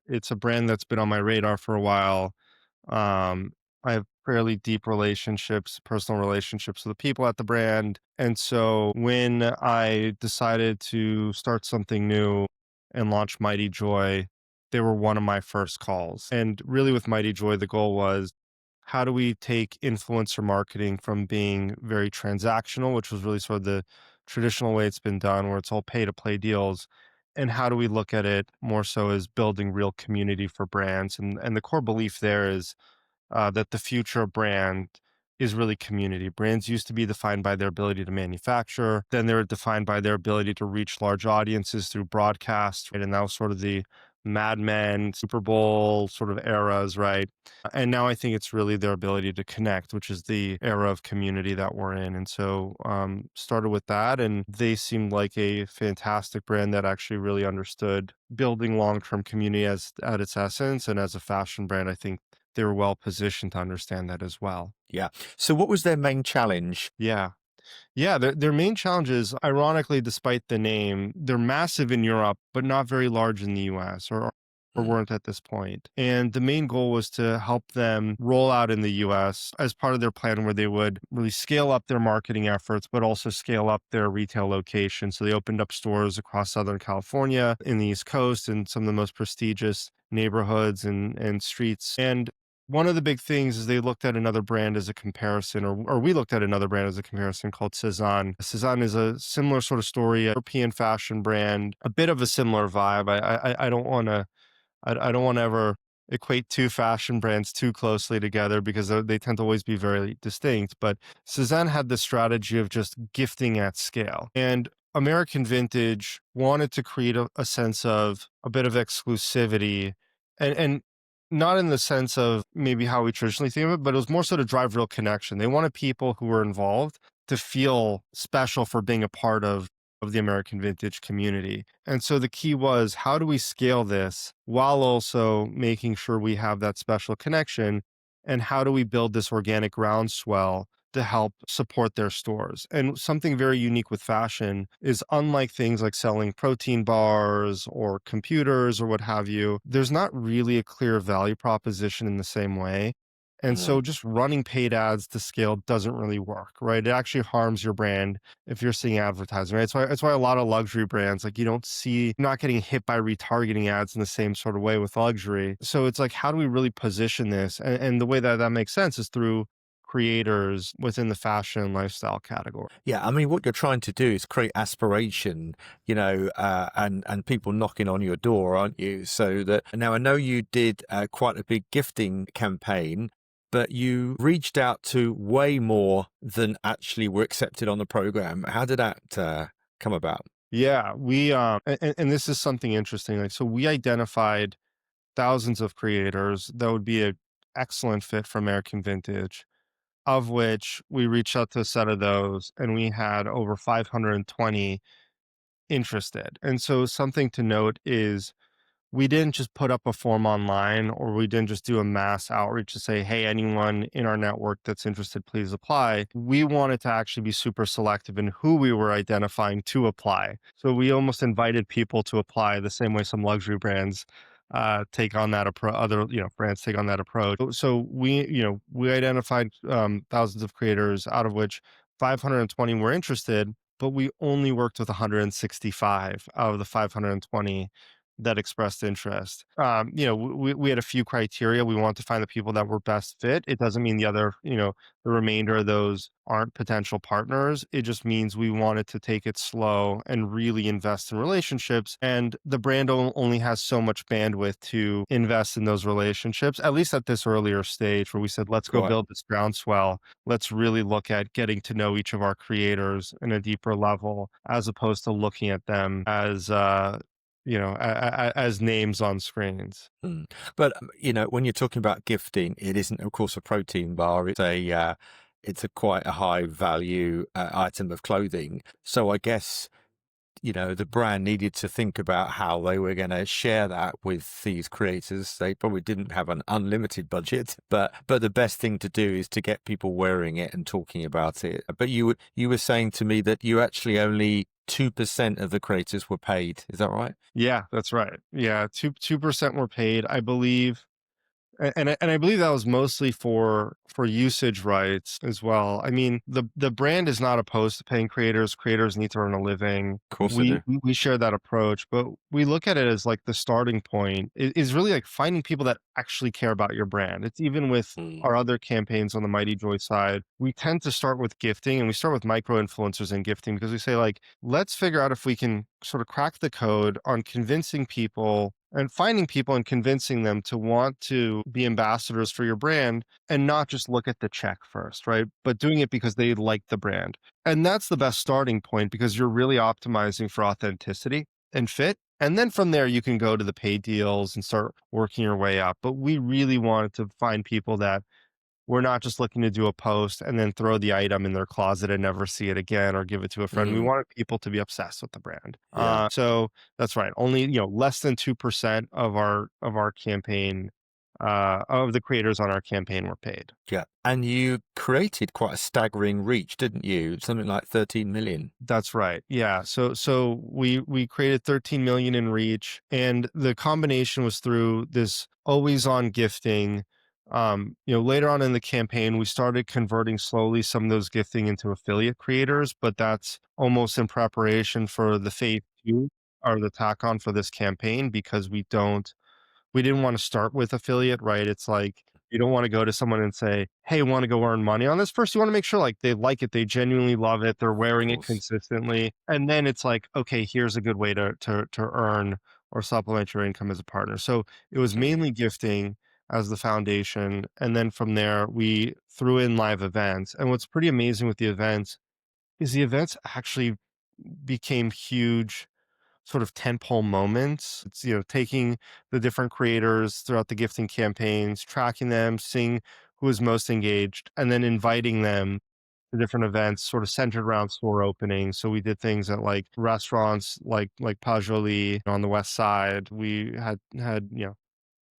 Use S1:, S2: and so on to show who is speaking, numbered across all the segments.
S1: It's a brand that's been on my radar for a while. I have fairly deep relationships, personal relationships with the people at the brand. And so when I decided to start something new and launch Mighty Joy, they were one of my first calls. And really, with Mighty Joy, the goal was how do we take influencer marketing from being very transactional, which was really sort of the traditional way it's been done, where it's all pay to play deals, and how do we look at it more so as building real community for brands? And the core belief there is that the future of brand is really community. Brands used to be defined by their ability to manufacture, then they were defined by their ability to reach large audiences through broadcast, right? And that was sort of the Mad Men, Super Bowl sort of eras, right? And now I think it's really their ability to connect, which is the era of community that we're in. And so started with that, and they seemed like a fantastic brand that actually really understood building long-term community as at its essence. And as a fashion brand, I think they were well positioned to understand that as well.
S2: Yeah. So what was their main challenge?
S1: Yeah. Yeah, their main challenge is, ironically, despite the name, they're massive in Europe, but not very large in the US or
S2: Mm.
S1: weren't at this point. And the main goal was to help them roll out in the US as part of their plan where they would really scale up their marketing efforts, but also scale up their retail locations. So they opened up stores across Southern California, in the East Coast, and some of the most prestigious neighborhoods and streets. And one of the big things is they looked at another brand as a comparison, or we looked at another brand as a comparison called Cezanne. Cezanne is a similar sort of story, a European fashion brand, a bit of a similar vibe. I don't want to I don't want to ever equate two fashion brands too closely together because they tend to always be very distinct. But Cezanne had the strategy of just gifting at scale. And American Vintage wanted to create a sense of a bit of exclusivity and not in the sense of maybe how we traditionally think of it, but it was more so to drive real connection. They wanted people who were involved to feel special for being a part of the American Vintage community. And so the key was, how do we scale this while also making sure we have that special connection? And how do we build this organic groundswell to help support their stores? And something very unique with fashion is, unlike things like selling protein bars or computers or what have you, there's not really a clear value proposition in the same way. And so
S2: Mm.
S1: just running paid ads to scale doesn't really work, right? It actually harms your brand if you're seeing advertising, right? That's why a lot of luxury brands, like, you don't see, not getting hit by retargeting ads in the same sort of way with luxury. So it's like, how do we really position this? And the way that that makes sense is through creators within the fashion and lifestyle category.
S2: Yeah, I mean, what you're trying to do is create aspiration, and people knocking on your door, aren't you? So that now I know you did quite a big gifting campaign, but you reached out to way more than actually were accepted on the program. How did that come about?
S1: Yeah, we and this is something interesting. Like, so we identified thousands of creators that would be a excellent fit for American Vintage, of which we reached out to a set of those, and we had over 520 interested. And so something to note is, we didn't just put up a form online, or we didn't just do a mass outreach to say, hey, anyone in our network that's interested, please apply. We wanted to actually be super selective in who we were identifying to apply. So we almost invited people to apply the same way some luxury brands take on that approach, other, brands take on that approach. So we identified thousands of creators, out of which 520 were interested, but we only worked with 165 out of the 520 that expressed interest. We had a few criteria. We want to find the people that were best fit. It doesn't mean the remainder of those aren't potential partners. It just means we wanted to take it slow and really invest in relationships. And the brand only has so much bandwidth to invest in those relationships, at least at this earlier stage where we said, let's go
S2: Quite.
S1: build this groundswell. Let's really look at getting to know each of our creators in a deeper level, as opposed to looking at them as, as names on screens.
S2: Mm. But when you're talking about gifting, it isn't, of course, a protein bar. It's a quite a high value item of clothing. So I guess the brand needed to think about how they were going to share that with these creators. They probably didn't have an unlimited budget, but the best thing to do is to get people wearing it and talking about it. But you were saying to me that you actually only 2% of the creators were paid. Is that right?
S1: Yeah, that's right. Yeah, 2% were paid, I believe. And I believe that was mostly for usage rights as well. I mean, the brand is not opposed to paying creators. Creators need to earn a living.
S2: Of course I
S1: We
S2: do.
S1: we share that approach, but we look at it as like the starting point is really like finding people that actually care about your brand. It's even with
S2: Mm,
S1: our other campaigns on the Mighty Joy side, we tend to start with gifting and we start with micro influencers and gifting because we say like, let's figure out if we can sort of crack the code on convincing people and finding people and convincing them to want to be ambassadors for your brand and not just look at the check first, right? But doing it because they like the brand. And that's the best starting point because you're really optimizing for authenticity and fit. And then from there, you can go to the paid deals and start working your way up. But we really wanted to find people that we're not just looking to do a post and then throw the item in their closet and never see it again or give it to a friend. We
S2: mm,
S1: wanted people to be obsessed with the brand.
S2: yeah.
S1: So that's right. Only, less than 2% of our campaign, of the creators on our campaign were paid.
S2: Yeah. And you created quite a staggering reach, didn't you? Something like 13 million.
S1: That's right. Yeah. So we created 13 million in reach, and the combination was through this always on gifting. Later on in the campaign, we started converting slowly some of those gifting into affiliate creators, but that's almost in preparation for the phase two or the tack on for this campaign because we didn't want to start with affiliate, right? It's like you don't want to go to someone and say, "Hey, want to go earn money on this?" First, you want to make sure like they like it, they genuinely love it, they're
S2: Of
S1: wearing it
S2: course.
S1: consistently, and then it's like, okay, here's a good way to earn or supplement your income as a partner. So it was
S2: Mm,
S1: mainly gifting as the foundation, and then from there we threw in live events. And what's pretty amazing with the events is the events actually became huge sort of tentpole moments. It's, taking the different creators throughout the gifting campaigns, tracking them, seeing who is most engaged, and then inviting them to different events sort of centered around store openings. So we did things at like restaurants like Pajoli on the west side. We had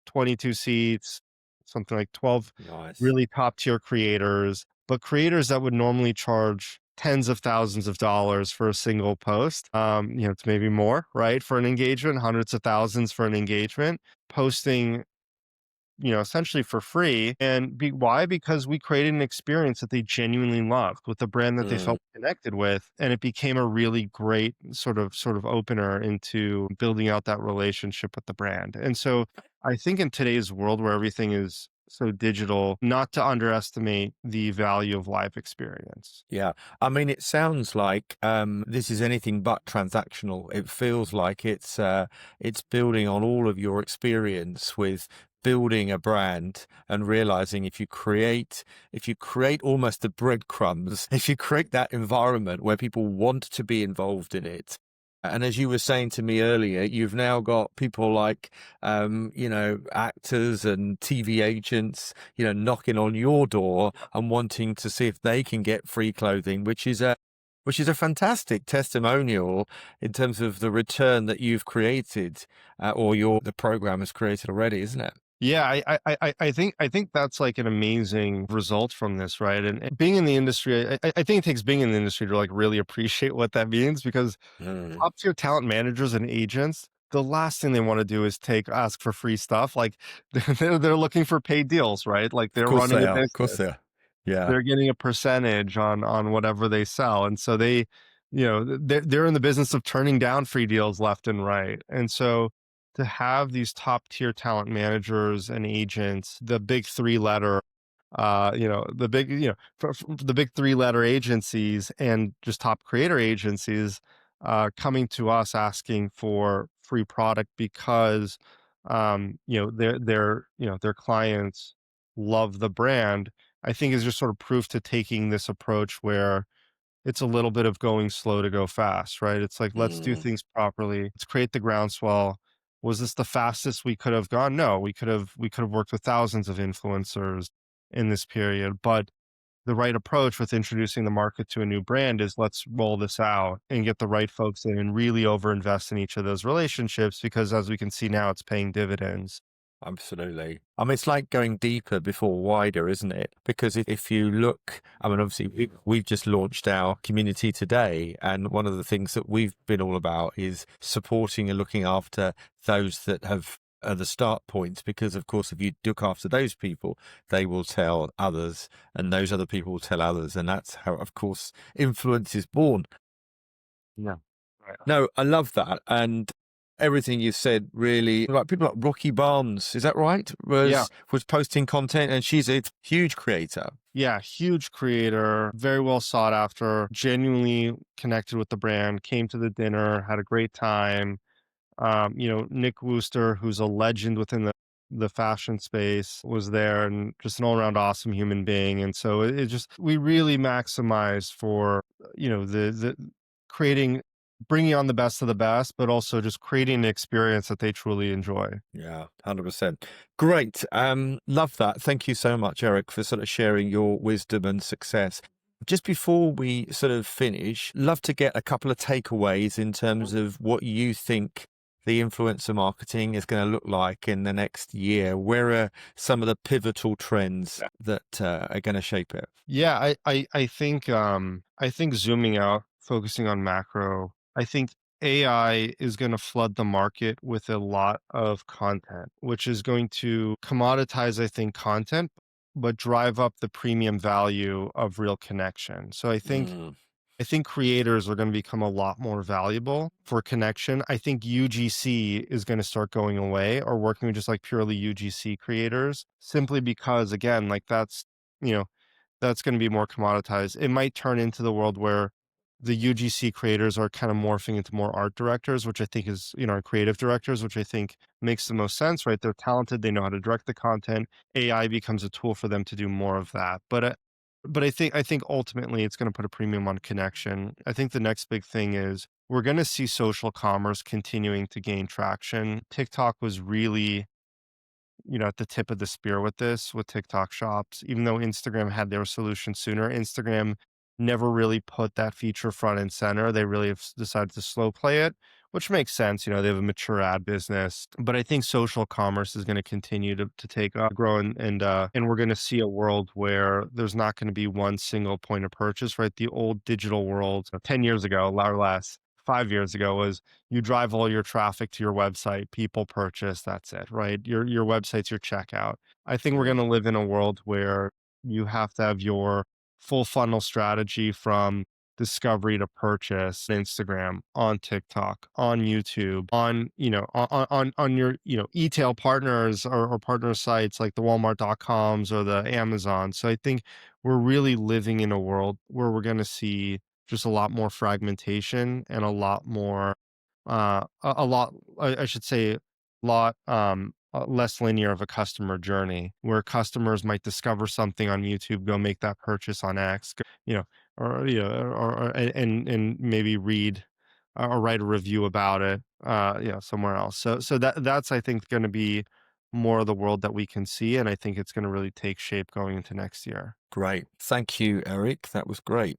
S1: 22 seats, something like 12
S2: nice.
S1: really top tier creators, but creators that would normally charge tens of thousands of dollars for a single post. It's maybe more, right? For an engagement, hundreds of thousands for an engagement, posting essentially for free. And why? Because we created an experience that they genuinely loved with a brand that they
S2: Mm,
S1: felt connected with. And it became a really great sort of opener into building out that relationship with the brand. And so I think in today's world where everything is so digital, not to underestimate the value of live experience.
S2: yeah. I mean, it sounds like this is anything but transactional. It feels like it's building on all of your experience with building a brand and realizing if you create almost the breadcrumbs, if you create that environment where people want to be involved in it. And as you were saying to me earlier, you've now got people like, actors and TV agents, knocking on your door and wanting to see if they can get free clothing, which is a fantastic testimonial in terms of the return that you've created, or the program has created already, isn't it?
S1: Yeah, I think that's like an amazing result from this, right? And being in the industry, I think it takes being in the industry to like really appreciate what that means because
S2: Mm,
S1: top tier talent managers and agents, the last thing they want to do is ask for free stuff. Like they're looking for paid deals, right? Like
S2: of
S1: they're
S2: course
S1: running
S2: they
S1: a
S2: are. Of course
S1: business.
S2: they are. Yeah.
S1: They're getting a percentage on whatever they sell. And so they're in the business of turning down free deals left and right. And so to have these top tier talent managers and agents, the big three letter the big, the big three letter agencies and just top creator agencies coming to us asking for free product because their clients love the brand. I think is just sort of proof to taking this approach where it's a little bit of going slow to go fast, right? It's like, let's do
S2: Mm,
S1: things properly. Let's create the groundswell. Was this the fastest we could have gone? No, we could have worked with thousands of influencers in this period, but the right approach with introducing the market to a new brand is let's roll this out and get the right folks in and really overinvest in each of those relationships because as we can see now, it's paying dividends.
S2: Absolutely. I mean, it's like going deeper before wider, isn't it? Because if you look, I mean, obviously, we've just launched our community today. And one of the things that we've been all about is supporting and looking after those that have the start points. Because, of course, if you look after those people, they will tell others, and those other people will tell others. And that's how, of course, influence is born.
S1: Yeah. Right.
S2: No, I love that. And everything you said really, like people like Rocky Barnes, is that right?
S1: Yeah.
S2: Was posting content, and she's a huge creator.
S1: Yeah, huge creator, very well sought after, genuinely connected with the brand, came to the dinner, had a great time. Nick Wooster, who's a legend within the fashion space, was there and just an all around awesome human being. And so it just we really maximize for the creating, bringing on the best of the best, but also just creating an experience that they truly enjoy.
S2: Yeah, 100%. Great. Love that. Thank you so much, Eric, for sort of sharing your wisdom and success. Just before we sort of finish, love to get a couple of takeaways in terms of what you think the influencer marketing is going to look like in the next year. Where are some of the pivotal trends that are going to shape it?
S1: Yeah, I think zooming out, focusing on macro, I think AI is going to flood the market with a lot of content, which is going to commoditize, I think, content, but drive up the premium value of real connection. So
S2: Mm,
S1: I think creators are going to become a lot more valuable for connection. I think UGC is going to start going away, or working with just like purely UGC creators, simply because, again, like you know, that's going to be more commoditized. It might turn into the world where the UGC creators are kind of morphing into more art directors, which I think is, creative directors, which I think makes the most sense, right? They're talented, they know how to direct the content. AI becomes a tool for them to do more of that. But I think ultimately it's going to put a premium on connection. I think the next big thing is we're going to see social commerce continuing to gain traction. TikTok was really, at the tip of the spear with this, with TikTok shops. Even though Instagram had their solution sooner, Instagram never really put that feature front and center. They really have decided to slow play it, which makes sense. They have a mature ad business. But I think social commerce is going to continue to take grow, and we're going to see a world where there's not going to be one single point of purchase, right? The old digital world 10 years ago, or less, 5 years ago, was you drive all your traffic to your website, people purchase, that's it, right? Your website's your checkout. I think we're going
S2: mm.
S1: to live in a world where you have to have your full funnel strategy from discovery to purchase on Instagram, on TikTok, on YouTube, on, on your, e-tail partners, or partner sites like the Walmart.coms or the Amazon. So I think we're really living in a world where we're going to see just a lot more fragmentation and a lot more, a lot, I should say, lot less linear of a customer journey, where customers might discover something on YouTube, go make that purchase on X, you know, and maybe read or write a review about it, somewhere else. So that's, I think, going to be more of the world that we can see, and I think it's going to really take shape going into next year.
S2: Great. Thank you, Eric. That was great.